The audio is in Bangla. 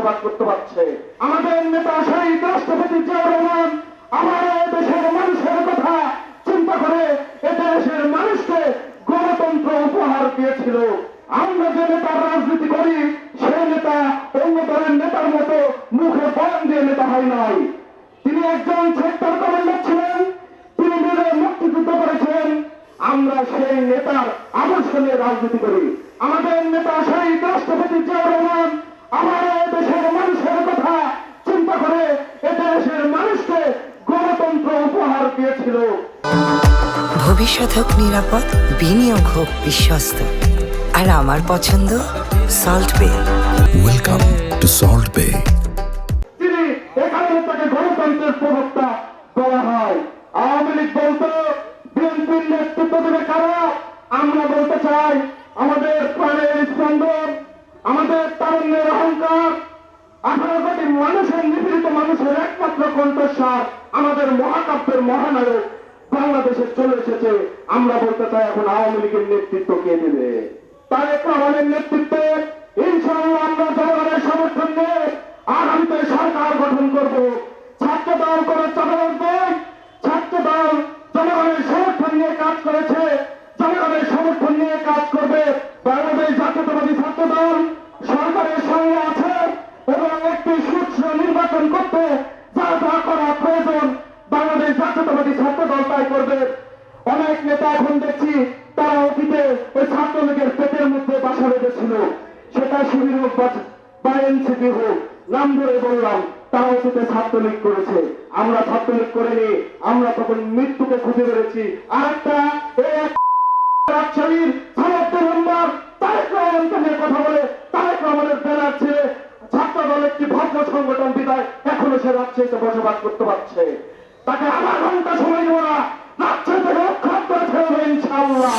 বসবাস করতে পারছে। আমাদের নেতা শহীদ রাষ্ট্রপতি জিয়াউর রহমান আমাদের দেশের মানুষের কথা চিন্তা করে এদেশের মানুষকে গণতন্ত্র উপহার দিয়েছিল। আমরা যে নেতার রাজনীতি করি সে নেতা অন্য দলের নেতার মতো মুখে বয়ান দিয়ে নেতা হয় নাই। তিনি একজন সেক্টর কমান্ডার ছিলেন, তিনি নিজে মুক্তিযুদ্ধ করেছেন। আমরা সেই নেতার আদর্শ নিয়ে রাজনীতি করি। আমাদের নেতা শহীদ রাষ্ট্রপতি জিয়াউর রহমান আমাদের দেশের মানুষের কথা চিন্তা করে এদেশের মানুষকে গণতন্ত্র উপহার দিয়েছিল। ভবিষ্যৎ হোক নিরাপদ, বিনিয়োগ হোক বিশ্বস্ত, আর আমার পছন্দ সল্ট বে। ওয়েলকাম টু সল্ট বে। তিনি এখানে তাকে গণতন্ত্রের প্রবক্তা বলা হয়। আওয়ামী লীগ বলতো বিএনপির নেতৃত্ব দেবে কারা? আমরা বলতে চাই আমাদের প্রাণের স্পন্দন, আমাদের তারুণ্যের অহংকার, 18 কোটি মানুষের নিপীড়িত মানুষের একমাত্র কণ্ঠস্বর, আমাদের মহাকাব্যের মহানায়ক বাংলাদেশে চলে এসেছে। আমরা বলতে চাই এখন আওয়ামী লীগের নেতৃত্ব কে দেবে? তারেক রহমানের নেতৃত্বে ইনশাআল্লাহ আমরা জনগণের সমর্থন নিয়ে আগামীতে সরকার গঠন করব। ছাত্র দল করে চট্টগ্রাম নয়, ছাত্র দল জনগণের সমর্থন নিয়ে কাজ করেছে, জনগণের সমর্থন নিয়ে কাজ করবে। বাংলাদেশ জাতীয়তাবাদী ছাত্র দল সরকারের সঙ্গে আছে এবং একটি সুষ্ঠু নির্বাচন করতে যা যা করা প্রয়োজন বাংলাদেশ জাতীয়তাবাদী ছাত্র দল তাই করবে। অনেক নেতা এখন দেখছি তারা অতীতে ওই ছাত্রলীগের পেটের মধ্যে বাসা বেঁধেছিল, সেটা শিবির হোক বা এনসিপি হোক, নাম ধরে বললাম তারা অতীতে ছাত্রলীগ করেছে। আমরা ছাত্রলীগ করিনি, আমরা তখন মৃত্যুকে খুঁজে বেড়েছি। আর একটা রাজশাহীর সামর্থ্য মেম্বার তারেক রহমানকে নিয়ে কথা বলে, তারেক রহমানের ব্যানার ছেড়ে ছাত্র দল একটি ভদ্র সংগঠন বিদায় এখনো সে রাজশাহীতে বসবাস করতে পারছে। তাকে আধা ঘন্টা সময় দেওয়া রাজশাহী থেকে উৎখাত করে ফেলবে ইনশাআল্লাহ।